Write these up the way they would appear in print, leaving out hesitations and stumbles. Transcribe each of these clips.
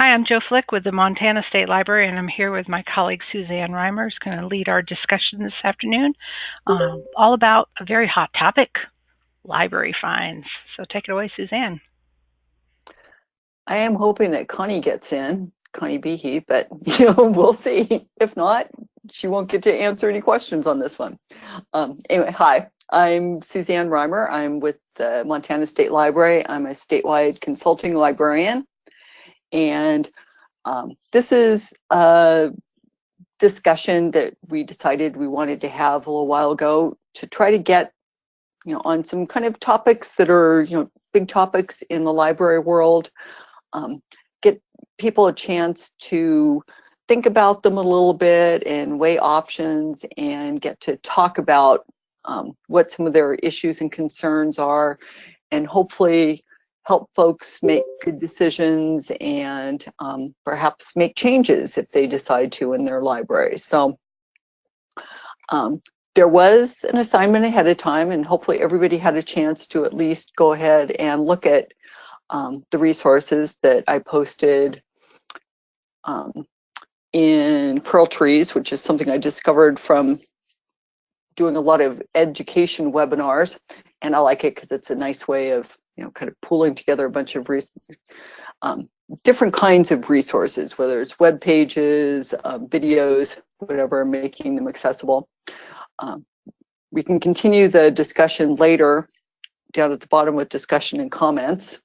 Hi, I'm Joe Flick with the Montana State Library, and I'm here with my colleague Suzanne Reimer, who's going to lead our discussion this afternoon, all about a very hot topic, library fines. So take it away, Suzanne. I am hoping that Connie gets in, Connie Behe, but we'll see. If not, she won't get to answer any questions on this one. Anyway, hi, I'm Suzanne Reimer. I'm with the Montana State Library. I'm a statewide consulting librarian, and this is a discussion that we decided we wanted to have a little while ago to try to get, on some kind of topics that are, big topics in the library world. Get people a chance to think about them a little bit and weigh options and get to talk about what some of their issues and concerns are, and hopefully help folks make good decisions and perhaps make changes if they decide to in their library. So there was an assignment ahead of time, and hopefully everybody had a chance to at least go ahead and look at the resources that I posted in Pearl Trees, which is something I discovered from doing a lot of education webinars, and I like it because it's a nice way of kind of pulling together a bunch of different kinds of resources, whether it's web pages, videos, whatever, making them accessible. We can continue the discussion later down at the bottom with discussion and comments.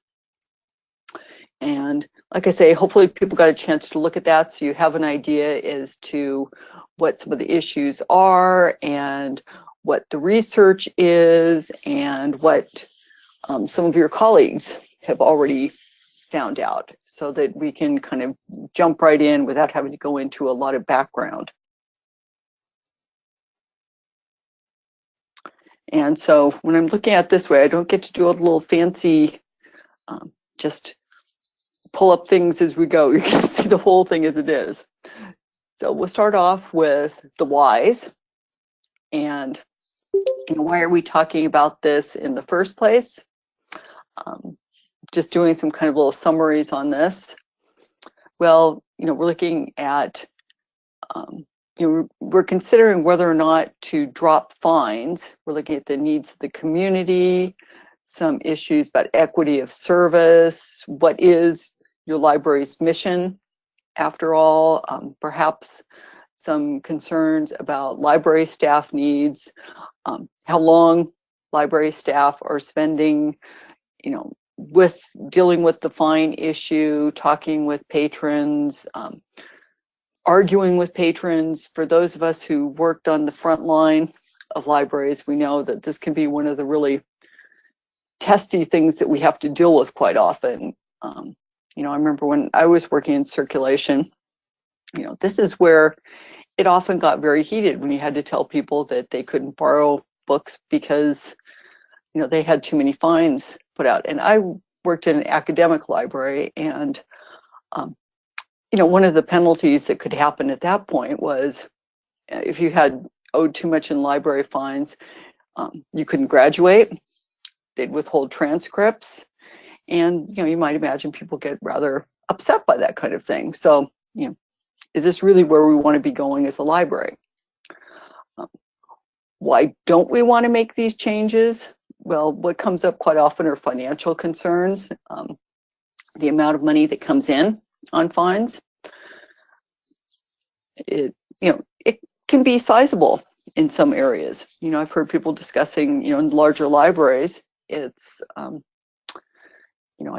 And like I say, hopefully people got a chance to look at that so you have an idea as to what some of the issues are and what the research is and what some of your colleagues have already found out, so that we can kind of jump right in without having to go into a lot of background. And so when I'm looking at it this way, I don't get to do a little fancy just pull up things as we go. You're going to see the whole thing as it is. So we'll start off with the whys. And why are we talking about this in the first place? Just doing some kind of little summaries on this. Well, we're looking at, we're considering whether or not to drop fines. We're looking at the needs of the community, some issues about equity of service, what is your library's mission, after all, perhaps some concerns about library staff needs, how long library staff are spending, with dealing with the fine issue, talking with patrons, arguing with patrons. For those of us who worked on the front line of libraries, we know that this can be one of the really testy things that we have to deal with quite often. I remember when I was working in circulation, this is where it often got very heated when you had to tell people that they couldn't borrow books because, they had too many fines put out. And I worked in an academic library, and, one of the penalties that could happen at that point was if you had owed too much in library fines, you couldn't graduate. They'd withhold transcripts. And, you might imagine people get rather upset by that kind of thing. So, is this really where we want to be going as a library? Why don't we want to make these changes? Well, what comes up quite often are financial concerns, the amount of money that comes in on fines. It can be sizable in some areas. I've heard people discussing, in larger libraries, it's, I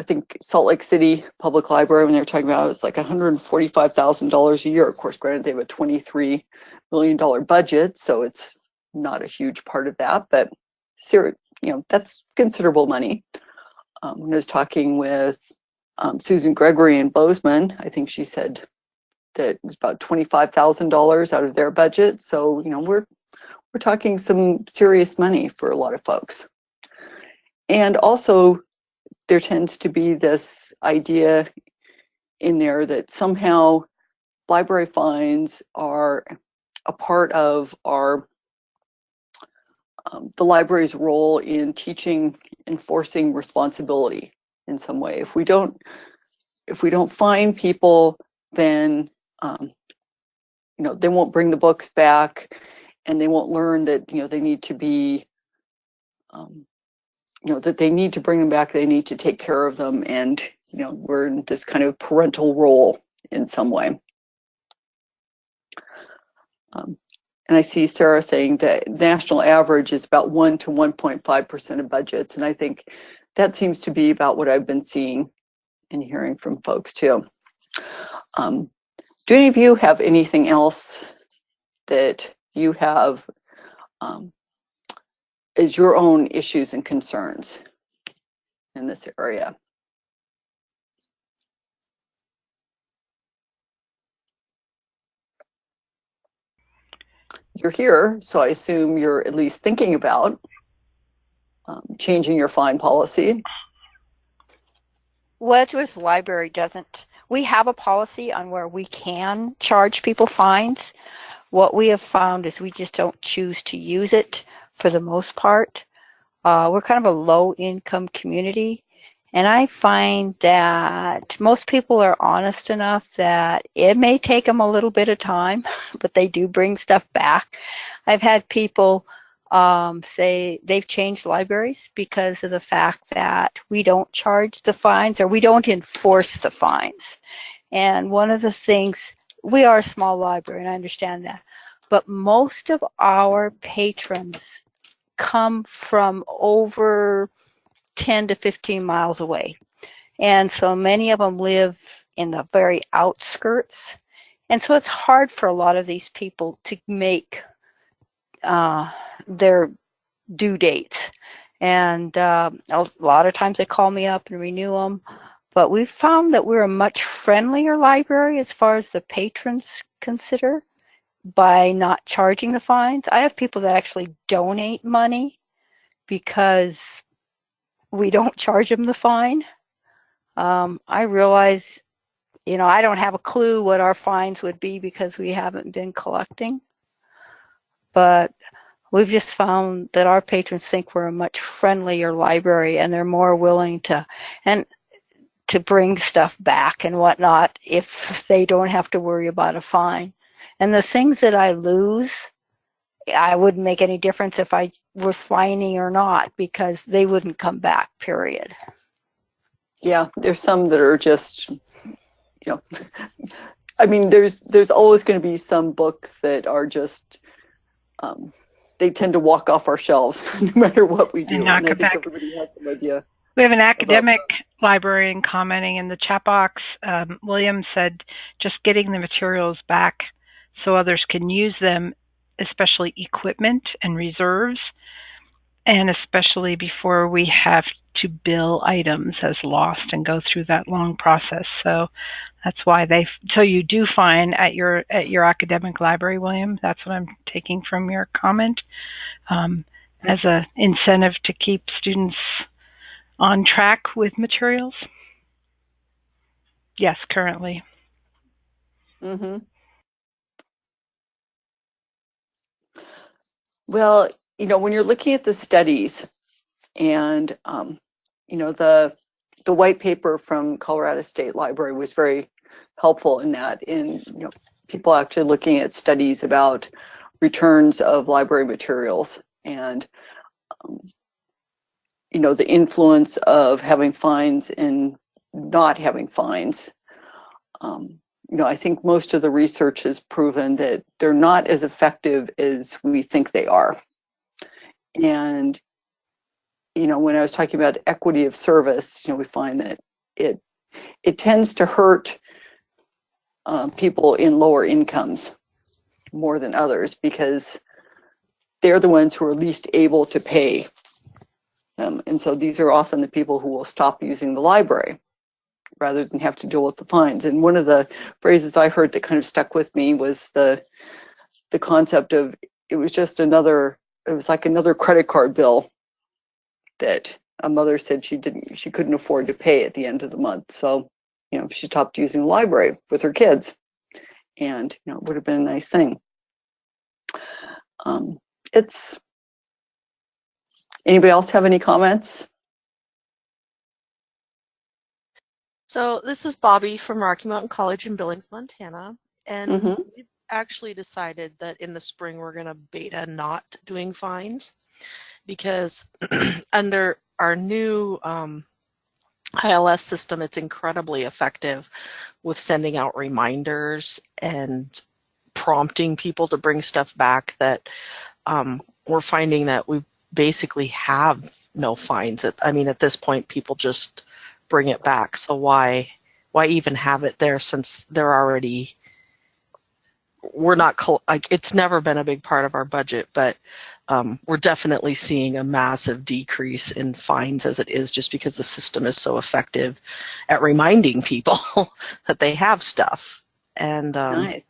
think Salt Lake City Public Library, when they were talking about it, it's like $145,000 a year. Of course, granted, they have a $23 million budget, so it's not a huge part of that, but that's considerable money. When I was talking with Susan Gregory in Bozeman, I think she said that it was about $25,000 out of their budget. So, we're talking some serious money for a lot of folks. And also, there tends to be this idea in there that somehow library fines are a part of our the library's role in teaching, enforcing responsibility in some way. If we don't if we don't fine people, then they won't bring the books back, and they won't learn that they need to be that they need to bring them back. They need to take care of them, and we're in this kind of parental role in some way. And I see Sarah saying that national average is about 1 to 1.5% of budgets, and I think that seems to be about what I've been seeing and hearing from folks too. Do any of you have anything else that you have as your own issues and concerns in this area? You're here, so I assume you're at least thinking about changing your fine policy. Wadsworth Library doesn't. We have a policy on where we can charge people fines. What we have found is we just don't choose to use it for the most part. We're kind of a low-income community, and I find that most people are honest enough that it may take them a little bit of time, but they do bring stuff back. I've had people say they've changed libraries because of the fact that we don't charge the fines or we don't enforce the fines. And one of the things, we are a small library, and I understand that, but most of our patrons come from over 10 to 15 miles away. And so many of them live in the very outskirts. And so it's hard for a lot of these people to make their due dates. And a lot of times they call me up and renew them. But we've found that we're a much friendlier library as far as the patrons consider by not charging the fines. I have people that actually donate money because we don't charge them the fine. I realize, I don't have a clue what our fines would be because we haven't been collecting. But we've just found that our patrons think we're a much friendlier library, and they're more willing to bring stuff back and whatnot if they don't have to worry about a fine. And the things that I lose, I wouldn't make any difference if I were fining or not, because they wouldn't come back, period. Yeah, there's some that are just, I mean, there's always going to be some books that are just, they tend to walk off our shelves no matter what we do. And not I come think back. everybody has some idea. We have an academic librarian commenting in the chat box. William said, just getting the materials back so others can use them, especially equipment and reserves, and especially before we have to bill items as lost and go through that long process. So that's why so you do fine at your academic library, William. That's what I'm taking from your comment, as an incentive to keep students on track with materials. Yes, currently. Mm-hmm. Well, when you're looking at the studies, and the white paper from Colorado State Library was very helpful in that, in people actually looking at studies about returns of library materials, and the influence of having fines and not having fines. I think most of the research has proven that they're not as effective as we think they are. And when I was talking about equity of service, we find that it tends to hurt people in lower incomes more than others, because they're the ones who are least able to pay. And so these are often the people who will stop using the library rather than have to deal with the fines. And one of the phrases I heard that kind of stuck with me was the concept of, it was like another credit card bill that a mother said she couldn't afford to pay at the end of the month. So, she stopped using the library with her kids, and, it would have been a nice thing. Anybody else have any comments? So this is Bobby from Rocky Mountain College in Billings, Montana. And Mm-hmm. we've actually decided that in the spring we're going to beta not doing fines because under our new ILS system, it's incredibly effective with sending out reminders and prompting people to bring stuff back that we're finding that we basically have no fines. I mean, at this point, people just bring it back. So why even have it there since they're already, we're not, like, it's never been a big part of our budget, but we're definitely seeing a massive decrease in fines as it is just because the system is so effective at reminding people that they have stuff. And Nice.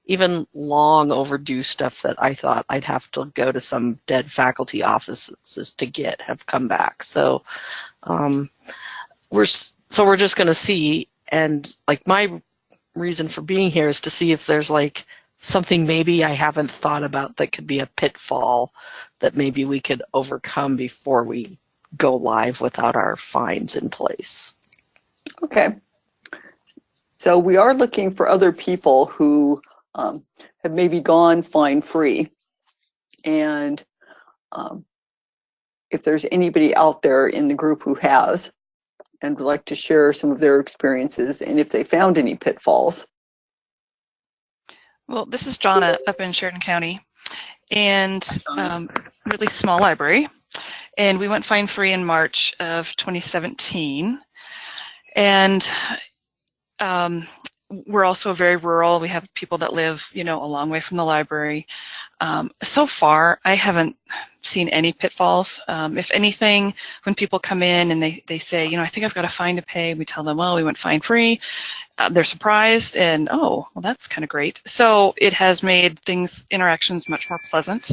even long overdue stuff that I thought I'd have to go to some dead faculty offices to get have come back. So we're just going to see, and like my reason for being here is to see if there's like something maybe I haven't thought about that could be a pitfall that maybe we could overcome before we go live without our fines in place. Okay. So we are looking for other people who have maybe gone fine-free. And if there's anybody out there in the group who has and would like to share some of their experiences and if they found any pitfalls. Well, this is Jonna up in Sheridan County, and really small library. And we went fine-free in March of 2017. And we're also very rural. We have people that live, a long way from the library. So far, I haven't seen any pitfalls. If anything, when people come in and they say, I think I've got a fine to pay, we tell them, well, we went fine-free. They're surprised and, oh, well, that's kind of great. So it has made interactions much more pleasant.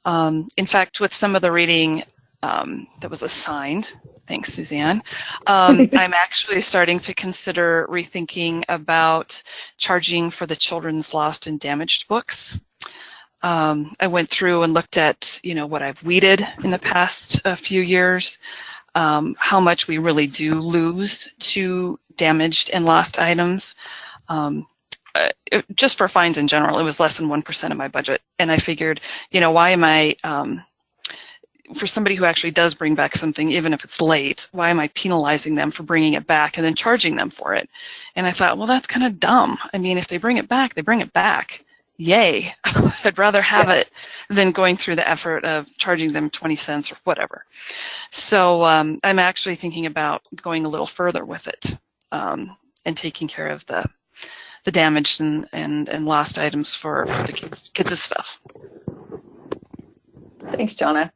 In fact, with some of the reading that was assigned, thanks, Suzanne, I'm actually starting to consider rethinking about charging for the children's lost and damaged books. I went through and looked at, what I've weeded in the past few years, how much we really do lose to damaged and lost items. Just for fines in general, it was less than 1% of my budget. And I figured, why am I, for somebody who actually does bring back something, even if it's late, why am I penalizing them for bringing it back and then charging them for it? And I thought, well, that's kind of dumb. I mean, if they bring it back, they bring it back. Yay. I'd rather have it than going through the effort of charging them 20 cents or whatever. So I'm actually thinking about going a little further with it and taking care of the damaged and lost items for the kids' stuff. Thanks, Jonna.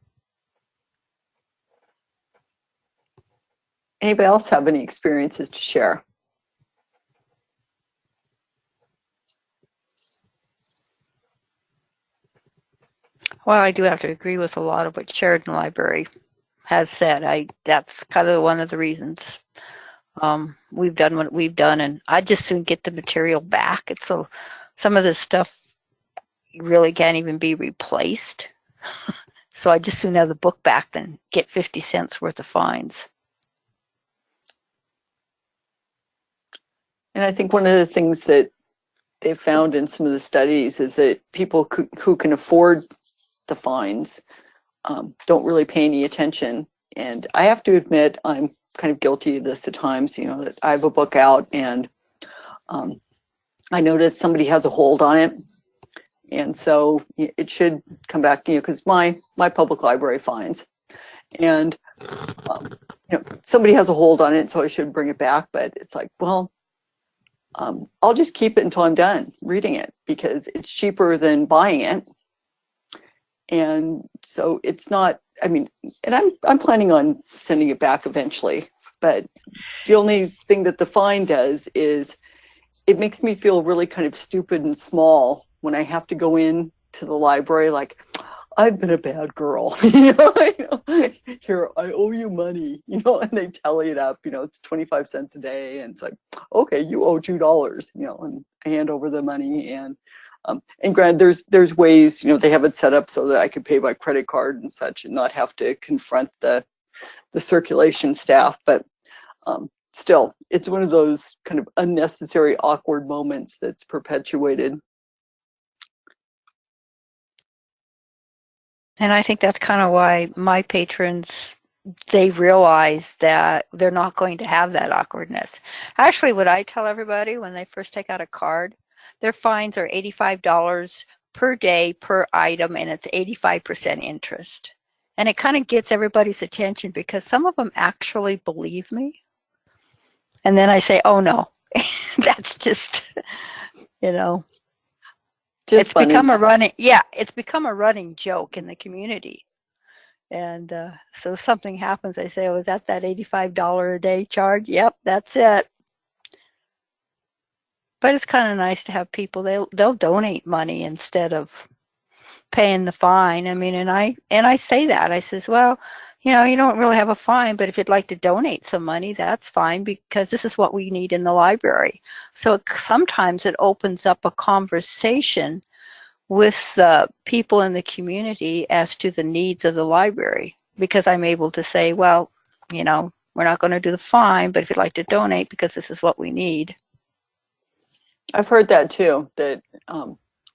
Anybody else have any experiences to share? Well, I do have to agree with a lot of what Sheridan Library has said. That's kind of one of the reasons we've done what we've done, and I just soon get the material back. It's some of this stuff really can't even be replaced. So I just soon have the book back than get 50 cents worth of fines. And I think one of the things that they found in some of the studies is that people who can afford the fines don't really pay any attention. And I have to admit, I'm kind of guilty of this at times, that I have a book out and I notice somebody has a hold on it. And so it should come back, because my public library fines. And, somebody has a hold on it, so I should bring it back. But it's like, well, I'll just keep it until I'm done reading it because it's cheaper than buying it. And so it's not, and I'm planning on sending it back eventually, but the only thing that the fine does is it makes me feel really kind of stupid and small when I have to go in to the library like, I've been a bad girl, here, I owe you money, and they tally it up, it's 25 cents a day, and it's like, okay, you owe $2, and I hand over the money, and granted, there's ways, they have it set up so that I could pay by credit card and such and not have to confront the circulation staff, but still, it's one of those kind of unnecessary, awkward moments that's perpetuated. And I think that's kind of why my patrons, they realize that they're not going to have that awkwardness. Actually, what I tell everybody when they first take out a card, their fines are $85 per day per item, and it's 85% interest. And it kind of gets everybody's attention because some of them actually believe me. And then I say, oh no, that's just, you know, Just funny. It's become a running joke in the community. And so something happens, I say, oh, is that $85 a day charge? Yep, that's it. But it's kind of nice to have people, they'll donate money instead of paying the fine. I mean, and I say that. I says, well, you know, you don't really have a fine, but if you'd like to donate some money, that's fine, because this is what we need in the library. So sometimes it opens up a conversation with the people in the community as to the needs of the library, because I'm able to say, well, you know, we're not going to do the fine, but if you'd like to donate, because this is what we need. I've heard that too, that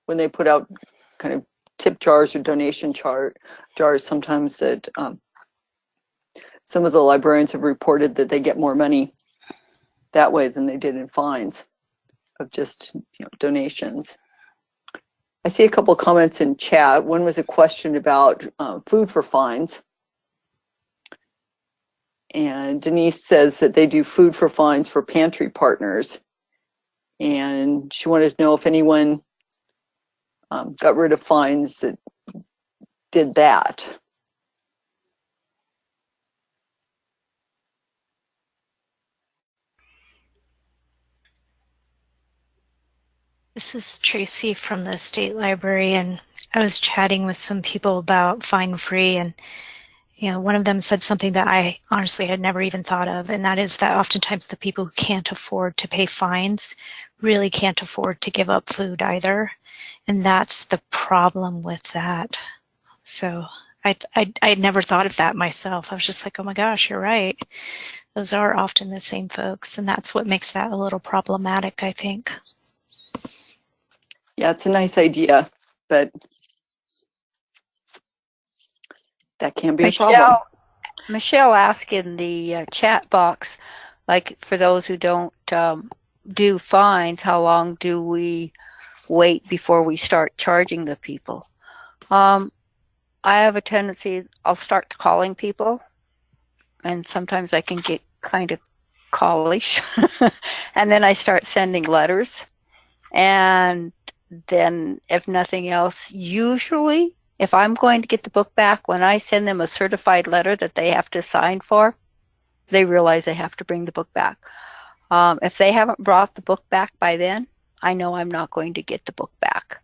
when they put out kind of tip jars or donation jars, sometimes that some of the librarians have reported that they get more money that way than they did in fines of just, you know, donations. I see a couple comments in chat. One was a question about food for fines. And Denise says that they do food for fines for pantry partners. And she wanted to know if anyone got rid of fines that did that. This is Tracy from the State Library, and I was chatting with some people about fine free, and you know, one of them said something that I honestly had never even thought of, and that is that oftentimes the people who can't afford to pay fines really can't afford to give up food either, and that's the problem with that. So I'd never thought of that myself. I was just like, oh my gosh, you're right. Those are often the same folks, and that's what makes that a little problematic, I think. Yeah, it's a nice idea, but that can be a problem. Michelle asked in the chat box, like, for those who don't do fines, how long do we wait before we start charging the people? I have a tendency, I'll start calling people, and sometimes I can get kind of callish, and then I start sending letters, and then if nothing else, usually if I'm going to get the book back, when I send them a certified letter that they have to sign for, they realize they have to bring the book back. If they haven't brought the book back by then, I know I'm not going to get the book back.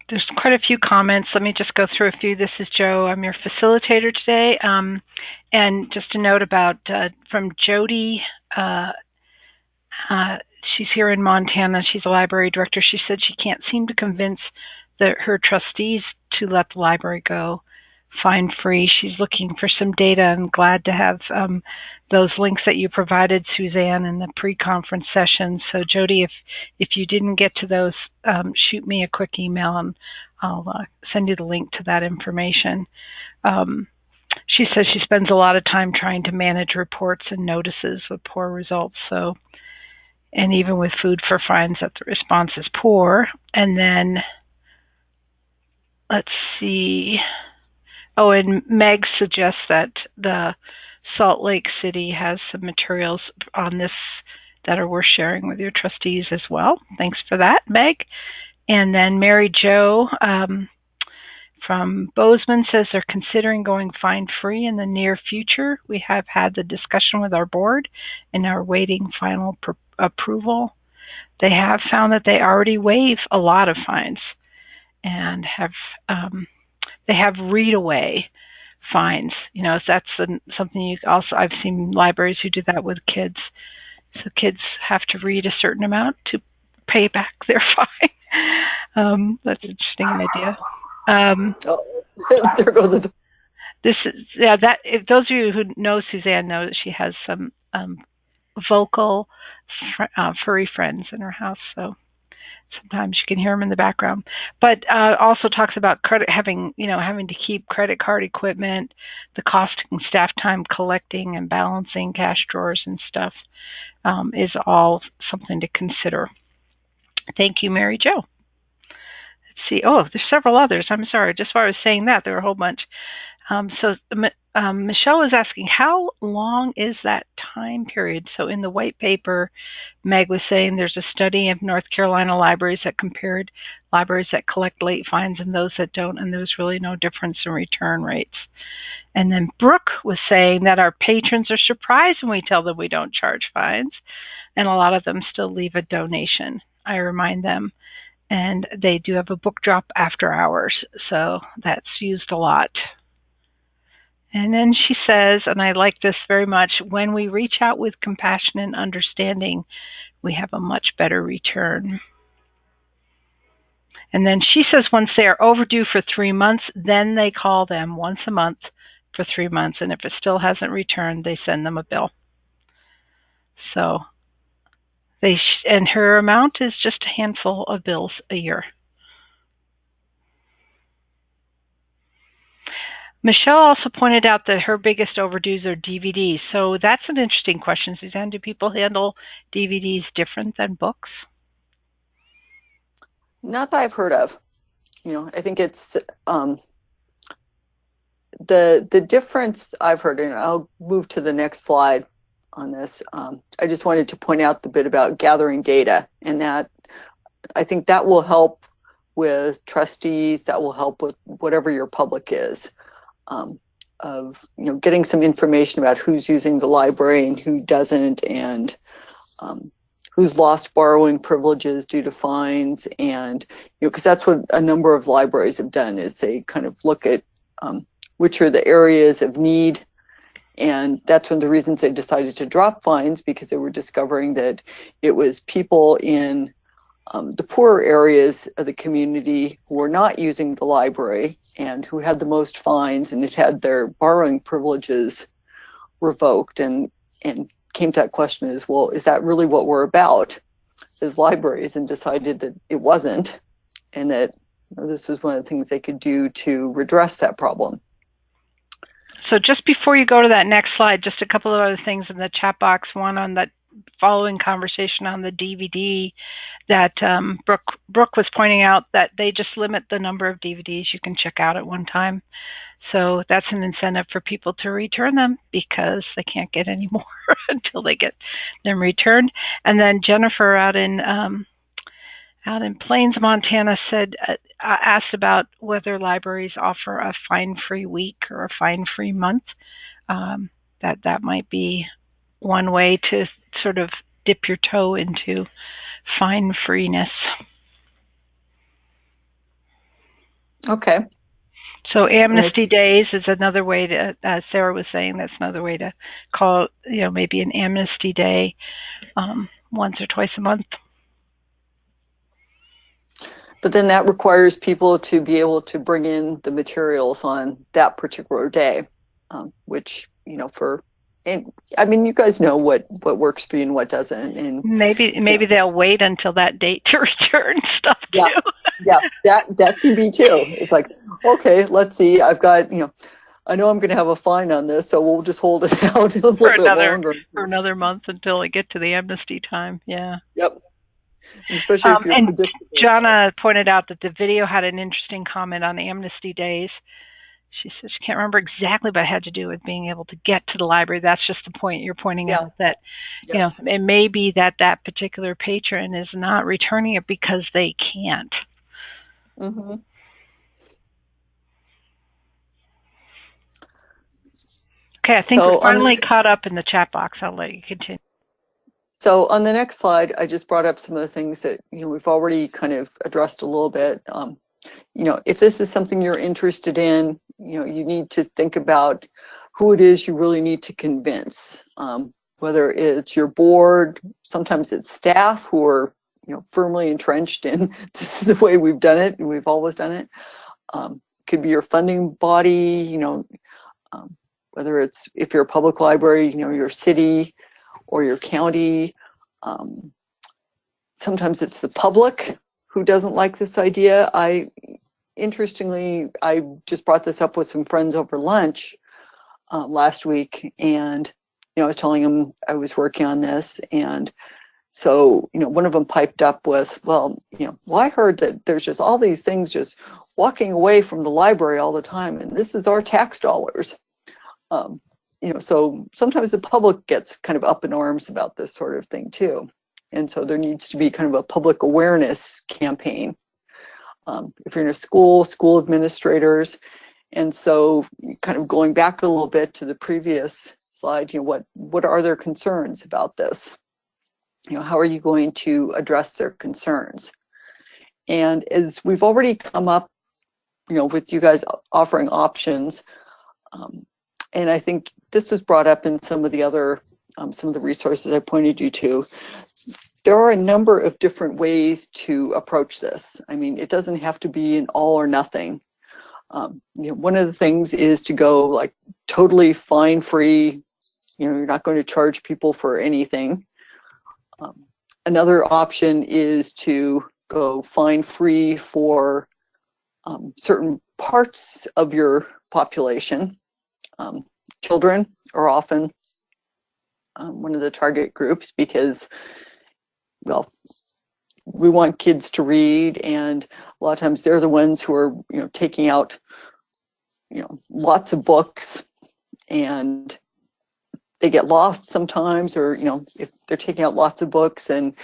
There's quite a few comments. Let me just go through a few. This is Jo. I'm your facilitator today. And just a note about from Jody. She's here in Montana. She's a library director. She said she can't seem to convince her trustees to let the library go fine free. She's looking for some data, and glad to have those links that you provided, Suzanne, in the pre-conference session. So Jody, if you didn't get to those, shoot me a quick email and I'll send you the link to that information. She says she spends a lot of time trying to manage reports and notices with poor results. So, and even with food for fines, that the response is poor. And then, let's see. Oh, and Meg suggests that the Salt Lake City has some materials on this that are worth sharing with your trustees as well. Thanks for that, Meg. And then Mary Jo from Bozeman says they're considering going fine-free in the near future. We have had the discussion with our board and are waiting final approval. They have found that they already waive a lot of fines and have they have read-away fines. You know, that's something you also, I've seen libraries who do that with kids. So kids have to read a certain amount to pay back their fine. That's an interesting idea. There go the this is, yeah, that, if those of you who know Suzanne know that she has some vocal furry friends in her house, so sometimes you can hear them in the background. But also talks about credit, having to keep credit card equipment, the costing staff time collecting and balancing cash drawers and stuff is all something to consider. Thank you, Mary Jo. Let's see. Oh, there's several others. I'm sorry. Just while I was saying that, there were a whole bunch. Michelle is asking, how long is that time period? So in the white paper, Meg was saying there's a study of North Carolina libraries that compared libraries that collect late fines and those that don't, and there's really no difference in return rates. And then Brooke was saying that our patrons are surprised when we tell them we don't charge fines, and a lot of them still leave a donation. I remind them, and they do have a book drop after hours, so that's used a lot. And then she says, and I like this very much, when we reach out with compassion and understanding, we have a much better return. And then she says once they are overdue for 3 months, then they call them once a month for 3 months, and if it still hasn't returned, they send them a bill. So and her amount is just a handful of bills a year. Michelle also pointed out that her biggest overdues are DVDs. So that's an interesting question, Suzanne. Do people handle DVDs different than books? Not that I've heard of. I think it's the difference I've heard, and I'll move to the next slide on this. I just wanted to point out the bit about gathering data, and that I think that will help with trustees, that will help with whatever your public is. Of getting some information about who's using the library and who doesn't, and who's lost borrowing privileges due to fines, and because that's what a number of libraries have done, is they kind of look at which are the areas of need, and that's one of the reasons they decided to drop fines, because they were discovering that it was people in the poorer areas of the community who were not using the library and who had the most fines and had their borrowing privileges revoked, and came to that question as, well, is that really what we're about as libraries? And decided that it wasn't, and that this was one of the things they could do to redress that problem. So just before you go to that next slide, just a couple of other things in the chat box. One on that following conversation on the DVD, that Brooke was pointing out that they just limit the number of DVDs you can check out at one time. So that's an incentive for people to return them, because they can't get any more until they get them returned. And then Jennifer out in Plains, Montana, asked about whether libraries offer a fine-free week or a fine-free month. That might be one way to sort of dip your toe into fine-freeness. Okay. So amnesty days is another way to, Sarah was saying, that's another way to call, maybe an amnesty day once or twice a month. But then that requires people to be able to bring in the materials on that particular day, which, and I mean, you guys know what works for you and what doesn't. And maybe they'll wait until that date to return stuff too. Yeah, that can be too. It's like, okay, let's see. I've got, I know I'm going to have a fine on this, so we'll just hold it out a little bit longer. For another month until I get to the amnesty time. Yeah. Yep. Especially if you're predictable. Jana pointed out that the video had an interesting comment on amnesty days. She says she can't remember exactly, but it had to do with being able to get to the library. That's just the point you're pointing out, that, it may be that particular patron is not returning it because they can't. Mm-hmm. Okay, I think we're finally caught up in the chat box. I'll let you continue. So on the next slide, I just brought up some of the things that we've already kind of addressed a little bit. If this is something you're interested in, you need to think about who it is you really need to convince. Whether it's your board, sometimes it's staff who are firmly entrenched in this is the way we've done it and we've always done it. Could be your funding body, whether it's, if you're a public library, your city or your county. Sometimes it's the public who doesn't like this idea. Interestingly, I just brought this up with some friends over lunch last week, and I was telling them I was working on this, and so one of them piped up with, well, I heard that there's just all these things just walking away from the library all the time, and this is our tax dollars. So sometimes the public gets kind of up in arms about this sort of thing too, and so there needs to be kind of a public awareness campaign. If you're in a school administrators. And so kind of going back a little bit to the previous slide, what are their concerns about this? How are you going to address their concerns? And as we've already come up, with you guys offering options, and I think this was brought up in some of the other, some of the resources I pointed you to, there are a number of different ways to approach this. I mean, it doesn't have to be an all or nothing. One of the things is to go like totally fine free. You're not going to charge people for anything. Another option is to go fine free for certain parts of your population. Children are often one of the target groups because, well, we want kids to read, and a lot of times they're the ones who are, taking out, lots of books, and they get lost sometimes, or, if they're taking out lots of books and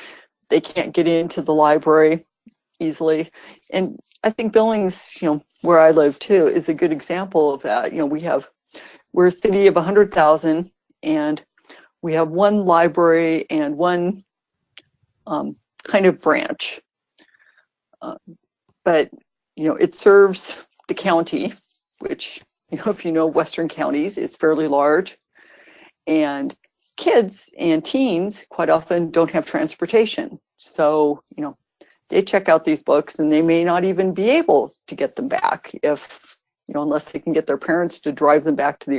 they can't get into the library easily. And I think Billings, where I live too, is a good example of that. We're a city of 100,000, and we have one library and one kind of branch, but it serves the county, which if you know Western counties, is fairly large, and kids and teens quite often don't have transportation, so they check out these books and they may not even be able to get them back if unless they can get their parents to drive them back to the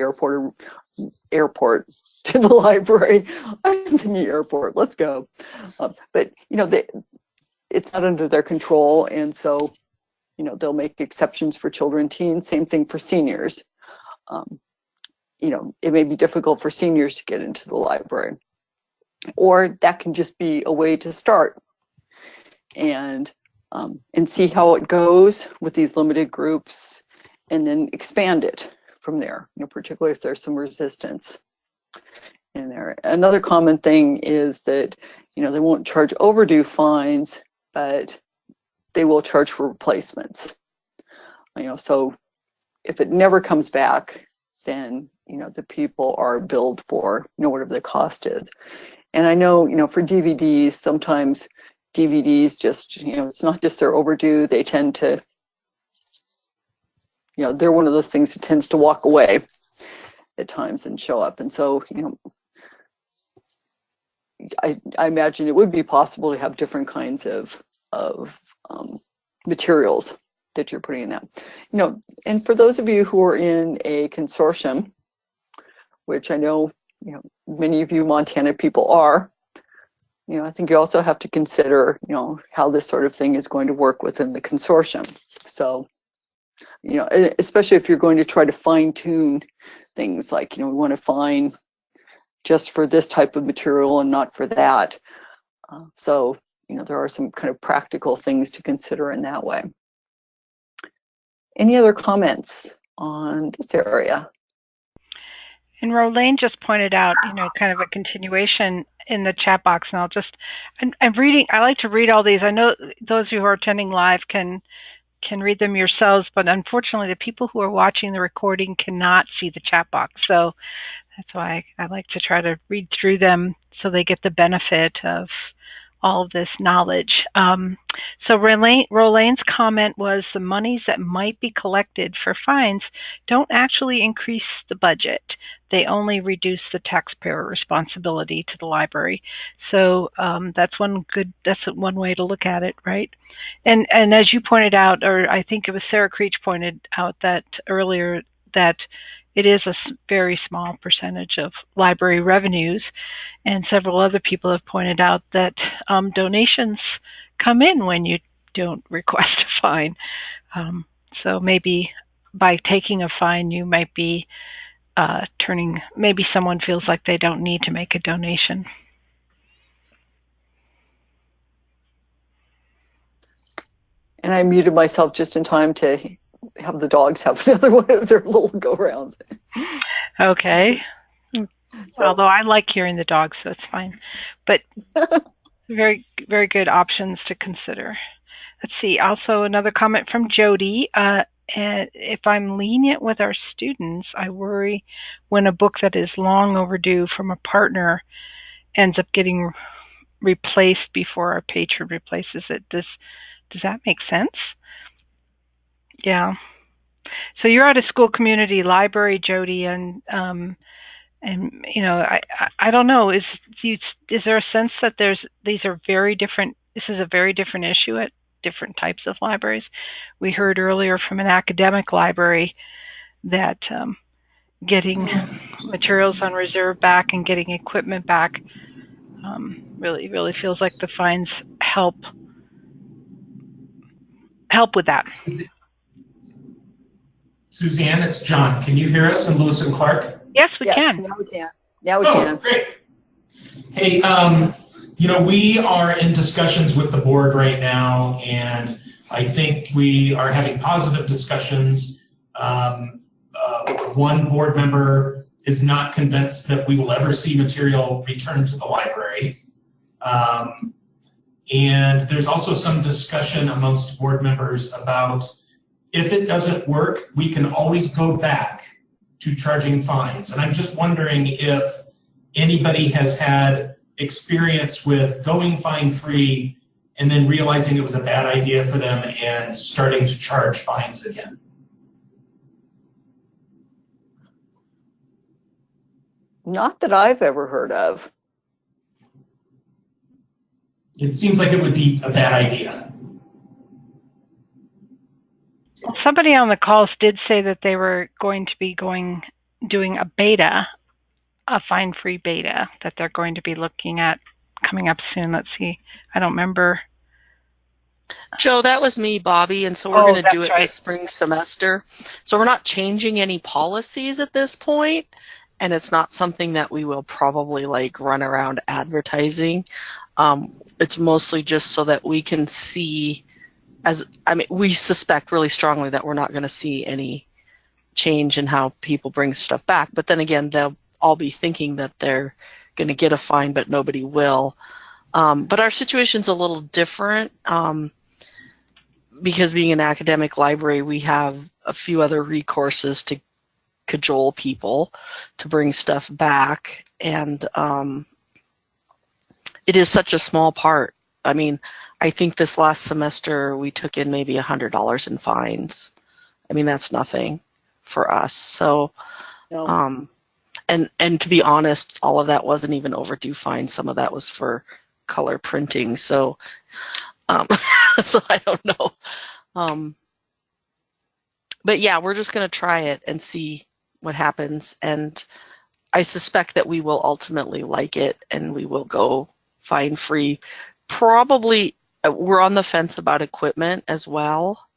airport to the library. I'm thinking airport, let's go. But it's not under their control, and so they'll make exceptions for children, teens. Same thing for seniors. It may be difficult for seniors to get into the library, or that can just be a way to start and see how it goes with these limited groups, and then expand it from there, particularly if there's some resistance in there. Another common thing is that, they won't charge overdue fines, but they will charge for replacements. So if it never comes back, then, the people are billed for, whatever the cost is. And I know, for DVDs, sometimes DVDs just, it's not just they're overdue, they tend to, they're one of those things that tends to walk away at times and show up. And so, I imagine it would be possible to have different kinds of materials that you're putting in that. And for those of you who are in a consortium, which I know, many of you Montana people are, I think you also have to consider, how this sort of thing is going to work within the consortium. So, especially if you're going to try to fine tune things like, we want to fine just for this type of material and not for that. So, there are some kind of practical things to consider in that way. Any other comments on this area? And Rolane just pointed out, kind of a continuation in the chat box, and I'm reading, I like to read all these. I know those who are attending live can read them yourselves, but unfortunately the people who are watching the recording cannot see the chat box. So that's why I like to try to read through them so they get the benefit of all of this knowledge. So Rolane's comment was the monies that might be collected for fines don't actually increase the budget. They only reduce the taxpayer responsibility to the library. So that's one way to look at it, right? And as you pointed out, or I think it was Sarah Creech pointed out that earlier, that it is a very small percentage of library revenues, and several other people have pointed out that donations come in when you don't request a fine. So maybe by taking a fine, you might be maybe someone feels like they don't need to make a donation. And I muted myself just in time to have the dogs have another one of their little go-rounds. Okay. So, although I like hearing the dogs, so it's fine. But very, very good options to consider. Let's see. Also, another comment from Jody. If I'm lenient with our students, I worry when a book that is long overdue from a partner ends up getting replaced before our patron replaces it. Does that make sense? Yeah. So you're at a school community library, Jody, and you know, I don't know. Is there a sense that these are very different? This is a very different issue at different types of libraries. We heard earlier from an academic library that getting materials on reserve back and getting equipment back really feels like the fines help with that. Suzanne, it's John. Can you hear us in Lewis and Clark? Yes, we can. Now we can. Now we can. Great. Hey, you know, we are in discussions with the board right now, and I think we are having positive discussions. One board member is not convinced that we will ever see material returned to the library. And there's also some discussion amongst board members about if it doesn't work, we can always go back to charging fines. And I'm just wondering if anybody has had experience with going fine-free and then realizing it was a bad idea for them and starting to charge fines again. Not that I've ever heard of. It seems like it would be a bad idea. Somebody on the calls did say that they were going to be doing a beta, a fine-free beta that they're going to be looking at coming up soon. Let's see. I don't remember. Joe, that was me, Bobby, and so we're going to do it this spring semester. So we're not changing any policies at this point, and it's not something that we will probably like run around advertising. It's mostly just so that we can see, we suspect really strongly that we're not going to see any change in how people bring stuff back. But then again, they'll all be thinking that they're going to get a fine, but nobody will. But our situation's a little different because being an academic library, we have a few other recourses to cajole people to bring stuff back. And it is such a small part. I mean, I think this last semester we took in maybe $100 in fines. I mean, that's nothing for us. So, no. And to be honest, all of that wasn't even overdue fines. Some of that was for color printing. So, so I don't know. But yeah, we're just going to try it and see what happens. And I suspect that we will ultimately like it and we will go fine-free. Probably, we're on the fence about equipment as well.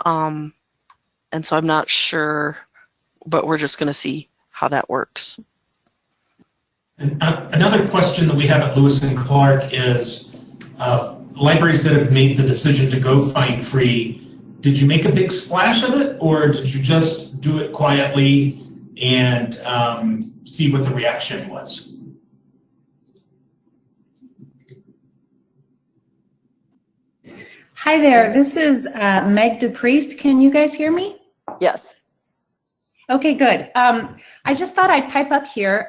And so I'm not sure, but we're just going to see how that works. And, another question that we have at Lewis and Clark is libraries that have made the decision to go fine-free, did you make a big splash of it, or did you just do it quietly and see what the reaction was? Hi there, this is Meg DePriest. Can you guys hear me? Yes. Okay, good. I just thought I'd pipe up here.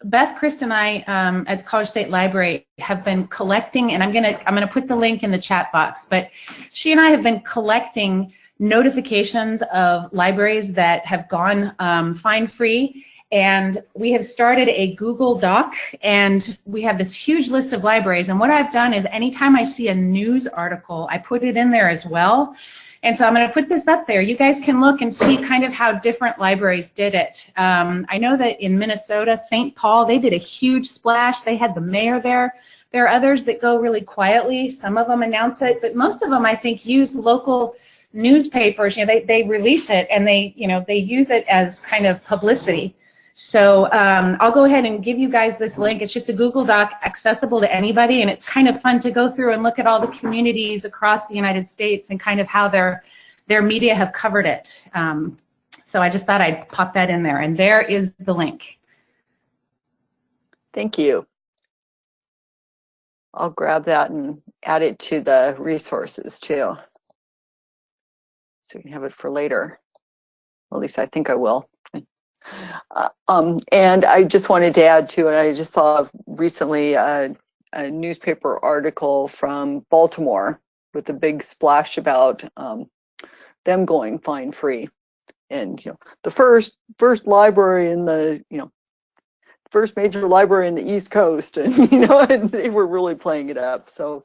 Beth, Chris, and I at the College State Library have been collecting, and I'm gonna put the link in the chat box. But she and I have been collecting notifications of libraries that have gone fine-free, and we have started a Google Doc, and we have this huge list of libraries. And what I've done is anytime I see a news article, I put it in there as well. And so I'm going to put this up there. You guys can look and see kind of how different libraries did it. I know that in Minnesota, St. Paul, they did a huge splash. They had the mayor there. There are others that go really quietly. Some of them announce it, but most of them, I think, use local newspapers. You know, they release it, and they use it as kind of publicity. So I'll go ahead and give you guys this link. It's just a Google Doc accessible to anybody, and it's kind of fun to go through and look at all the communities across the United States and kind of how their media have covered it. So I just thought I'd pop that in there, and there is the link. Thank you. I'll grab that and add it to the resources too, so you can have it for later. Well, at least I think I will. And I just wanted to add to it, I just saw recently a newspaper article from Baltimore with a big splash about them going fine free, and the first library in the first major library in the East Coast, and and they were really playing it up. So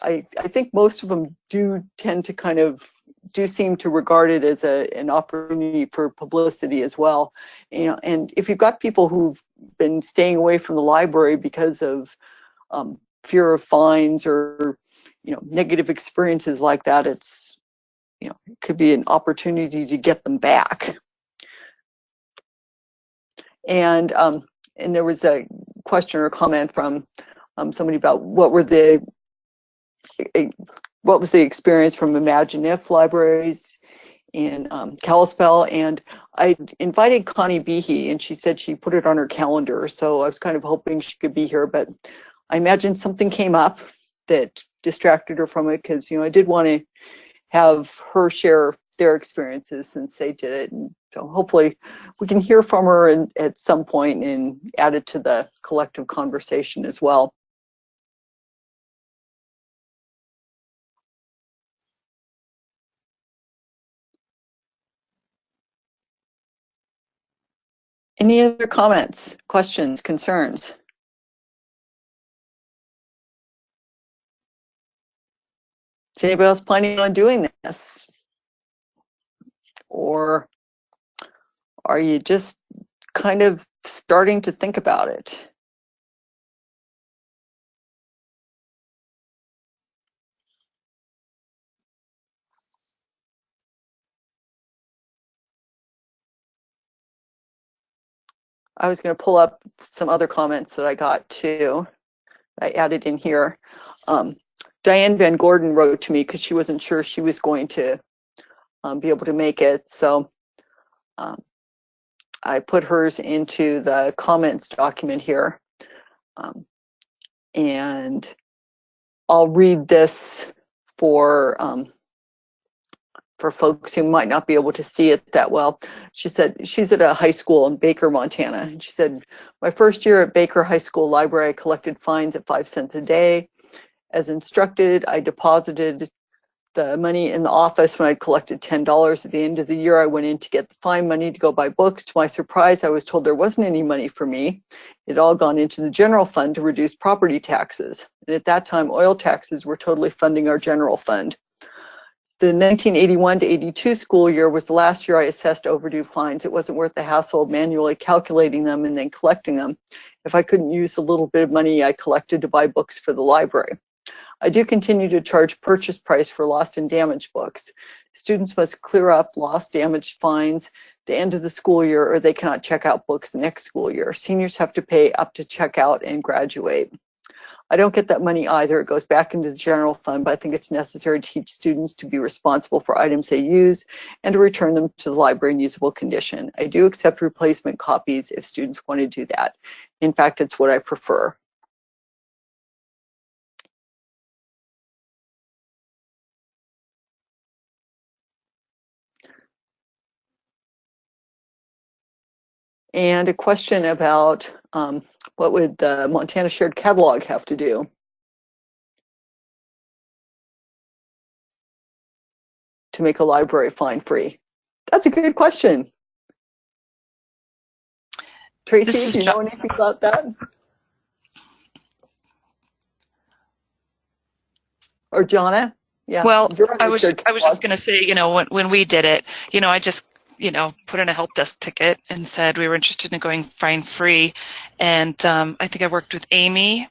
I think most of them do tend to seem to regard it as an opportunity for publicity as well. And if you've got people who've been staying away from the library because of fear of fines or negative experiences like that, it's it could be an opportunity to get them back. And there was a question or comment from somebody about what was the experience from Imagine If libraries in Kalispell, and I invited Connie Behe, and she said she put it on her calendar, so I was kind of hoping she could be here, but I imagine something came up that distracted her from it, because I did want to have her share their experiences since they did it, and so hopefully we can hear from her at some point and add it to the collective conversation as well. Any other comments, questions, concerns? Is anybody else planning on doing this? Or are you just kind of starting to think about it? I was going to pull up some other comments that I got too. I added in here. Diane Van Gordon wrote to me because she wasn't sure she was going to be able to make it. So I put hers into the comments document here. And I'll read this for folks who might not be able to see it that well. She said she's at a high school in Baker, Montana. And she said, my first year at Baker High School Library, I collected fines at 5 cents a day. As instructed, I deposited the money in the office when I'd collected $10. At the end of the year, I went in to get the fine money to go buy books. To my surprise, I was told there wasn't any money for me. It all gone into the general fund to reduce property taxes. And at that time, oil taxes were totally funding our general fund. The 1981 to 82 school year was the last year I assessed overdue fines. It wasn't worth the hassle of manually calculating them and then collecting them if I couldn't use the little bit of money I collected to buy books for the library. I do continue to charge purchase price for lost and damaged books. Students must clear up lost, damaged fines at the end of the school year, or they cannot check out books the next school year. Seniors have to pay up to check out and graduate. I don't get that money either. It goes back into the general fund, but I think it's necessary to teach students to be responsible for items they use and to return them to the library in usable condition. I do accept replacement copies if students want to do that. In fact, it's what I prefer. And a question about what would the Montana Shared Catalog have to do? To make a library fine free? That's a good question. Tracy, do you know anything about that? Or Jonna? Yeah. Well, I was shared just catalog. going to say, you know, when we did it, you know, I just, you know, put in a help desk ticket and said we were interested in going fine free. And I think I worked with Amy,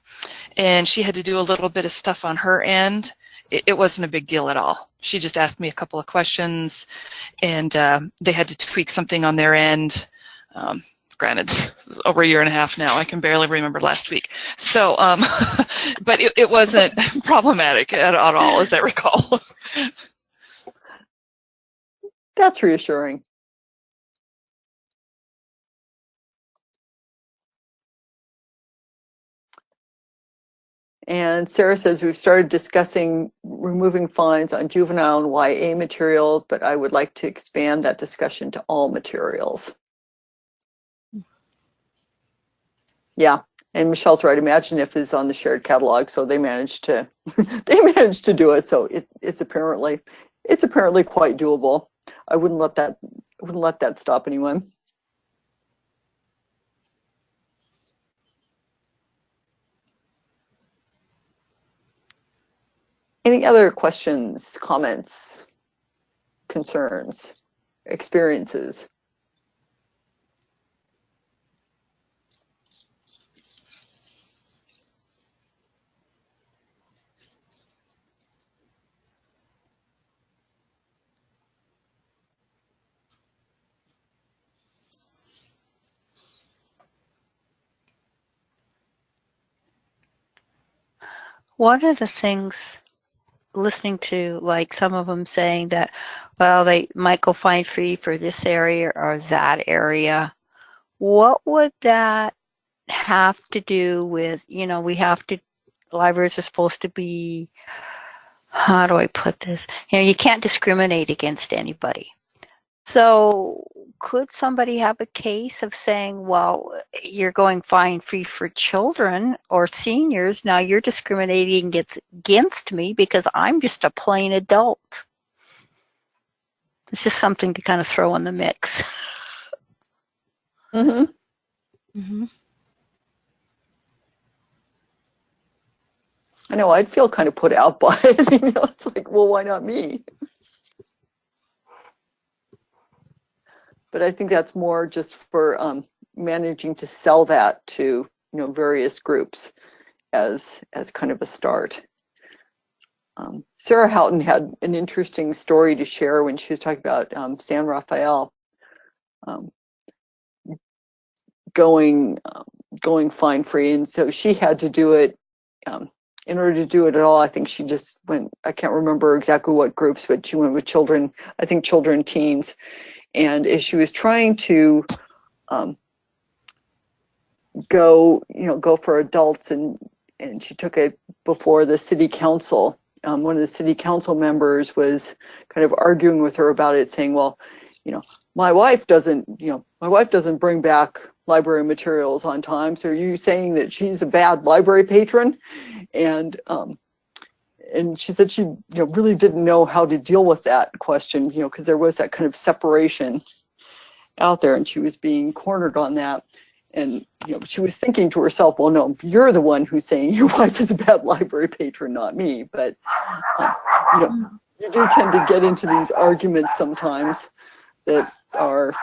and she had to do a little bit of stuff on her end. It wasn't a big deal at all. She just asked me a couple of questions, and they had to tweak something on their end. Granted, it's over a year and a half now. I can barely remember last week. So, but it wasn't problematic at all, as I recall. That's reassuring. And Sarah says we've started discussing removing fines on juvenile and YA material, but I would like to expand that discussion to all materials. Yeah, and Michelle's right. Imagine if is on the shared catalog, so they managed to do it. So it's apparently quite doable. I wouldn't let that stop anyone. Any other questions, comments, concerns, experiences? One of the things, listening to like some of them saying that, well, they might go fine free for this area or that area. What would that have to do with, you know, libraries are supposed to be, how do I put this? You know, you can't discriminate against anybody. So could somebody have a case of saying, well, you're going fine free for children or seniors, now you're discriminating against me because I'm just a plain adult? It's just something to kind of throw in the mix. Mm-hmm. Mm-hmm. I know, I'd feel kind of put out by it. You know, it's like, well, why not me? But I think that's more just for managing to sell that to, you know, various groups as kind of a start. Sarah Houghton had an interesting story to share when she was talking about San Rafael going fine free, and so she had to do it. In order to do it at all, I think she just went, I can't remember exactly what groups, but she went with children, I think children, teens. And as she was trying to go for adults, and she took it before the city council, one of the city council members was kind of arguing with her about it, saying, well, you know, my wife doesn't bring back library materials on time, so are you saying that she's a bad library patron? And she said she, you know, really didn't know how to deal with that question, you know, because there was that kind of separation out there, and she was being cornered on that. And, you know, she was thinking to herself, well, no, you're the one who's saying your wife is a bad library patron, not me. But, you know, you do tend to get into these arguments sometimes that are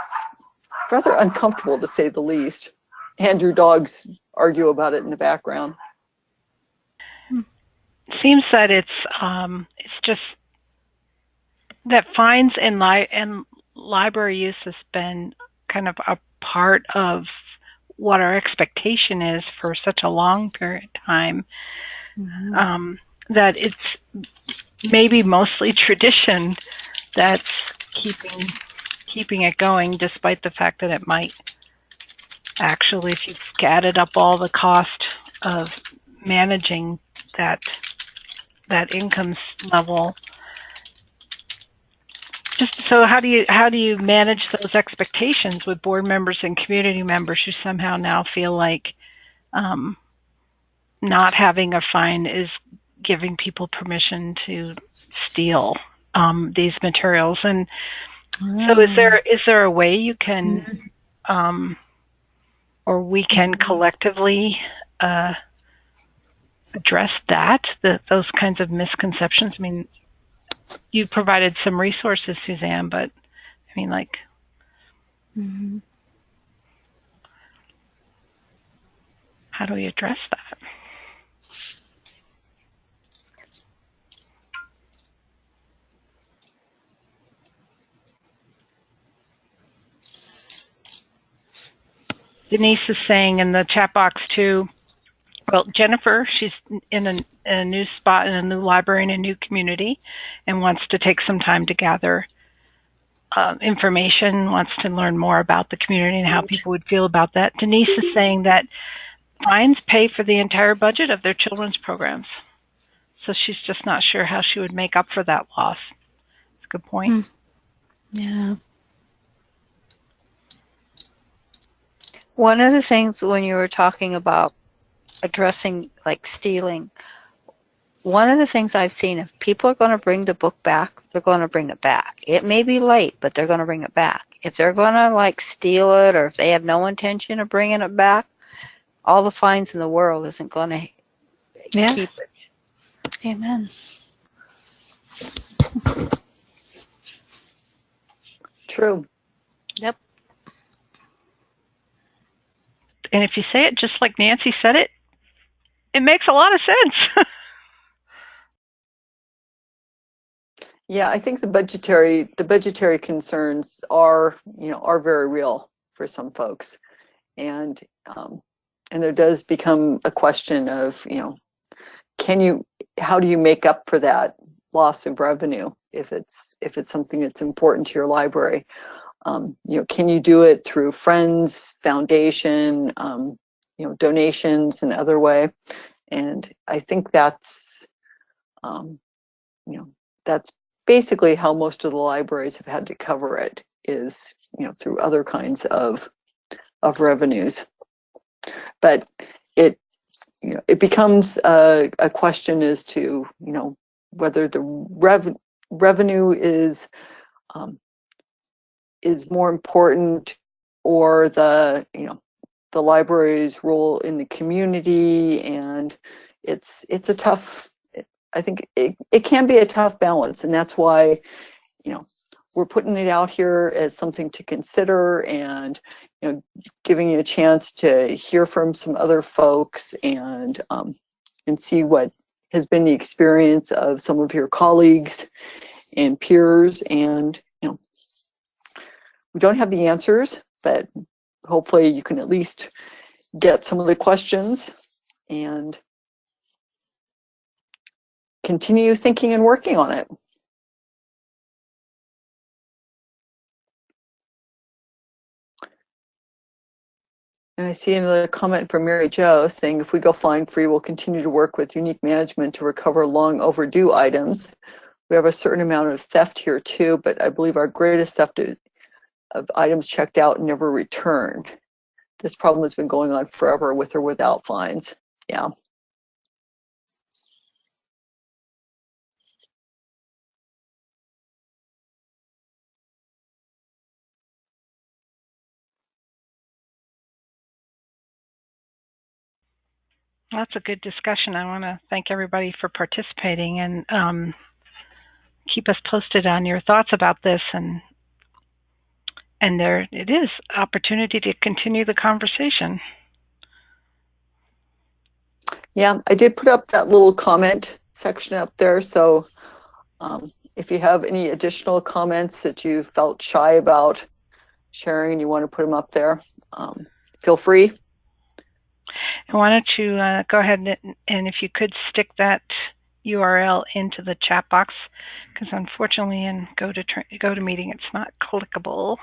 rather uncomfortable, to say the least. And your dogs argue about it in the background. Seems that it's just that fines and library use has been kind of a part of what our expectation is for such a long period of time. Mm-hmm. That it's maybe mostly tradition that's keeping it going, despite the fact that it might actually, if you've added up all the cost of managing that income level. Just so how do you manage those expectations with board members and community members who somehow now feel like not having a fine is giving people permission to steal these materials? And so is there a way you can or we can collectively address those kinds of misconceptions. I mean, you provided some resources, Suzanne, but I mean, like, how do we address that? Denise is saying in the chat box too, well, Jennifer, she's in a new spot, in a new library, in a new community, and wants to take some time to gather information, wants to learn more about the community and how people would feel about that. Denise is saying that fines pay for the entire budget of their children's programs. So she's just not sure how she would make up for that loss. That's a good point. Yeah. One of the things when you were talking about addressing like stealing, one of the things I've seen, if people are going to bring the book back, they're going to bring it back. It may be late, but they're going to bring it back. If they're going to like steal it, or if they have no intention of bringing it back, all the fines in the world isn't going to keep it. Amen. True. Yep. And if you say it just like Nancy said it, it makes a lot of sense. Yeah, I think the budgetary concerns are very real for some folks, and there does become a question of how do you make up for that loss of revenue if it's something that's important to your library? Can you do it through friends, foundation, donations, and other way? And I think that's that's basically how most of the libraries have had to cover it, is through other kinds of revenues. But it becomes a question as to whether the revenue is more important, or the library's role in the community. And it's a tough, I think it can be a tough balance, and that's why we're putting it out here as something to consider, and giving you a chance to hear from some other folks, and see what has been the experience of some of your colleagues and peers. And we don't have the answers, but hopefully you can at least get some of the questions and continue thinking and working on it. And I see another comment from Mary Jo saying, if we go fine free, we'll continue to work with unique management to recover long overdue items. We have a certain amount of theft here too, but I believe our greatest theft of items checked out and never returned. This problem has been going on forever, with or without fines. Yeah. That's a good discussion. I want to thank everybody for participating, and keep us posted on your thoughts about this. And there it is, opportunity to continue the conversation. Yeah, I did put up that little comment section up there. So if you have any additional comments that you felt shy about sharing and you want to put them up there, feel free. And why don't you go ahead and if you could stick that URL into the chat box, because unfortunately in GoToMeeting it's not clickable.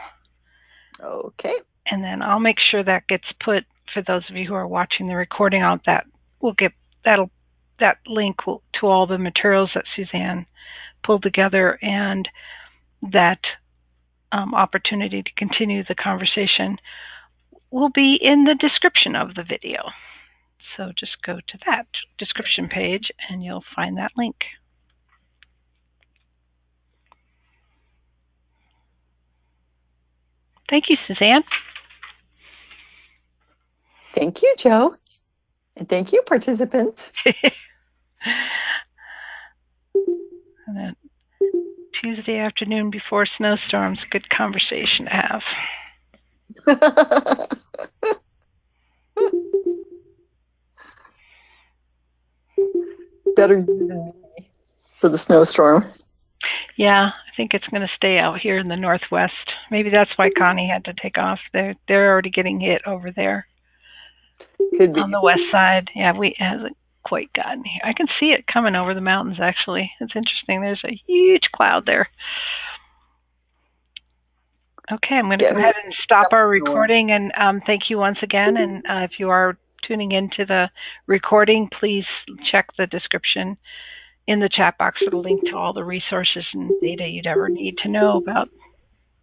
Okay. And then I'll make sure that gets put, for those of you who are watching the recording, on that we'll get that link to all the materials that Suzanne pulled together, and that opportunity to continue the conversation will be in the description of the video. So just go to that description page and you'll find that link. Thank you, Suzanne. Thank you, Joe. And thank you, participants. And then Tuesday afternoon before snowstorms, good conversation to have. Better you than me for the snowstorm. Yeah, I think it's going to stay out here in the Northwest. Maybe that's why Connie had to take off. They're already getting hit over there. Could be. On the west side. Yeah, it hasn't quite gotten here. I can see it coming over the mountains, actually. It's interesting. There's a huge cloud there. Okay, I'm going to go ahead and stop our recording, and thank you once again. And if you are tuning into the recording, please check the description in the chat box for the link to all the resources and data you'd ever need to know about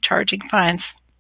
charging fines.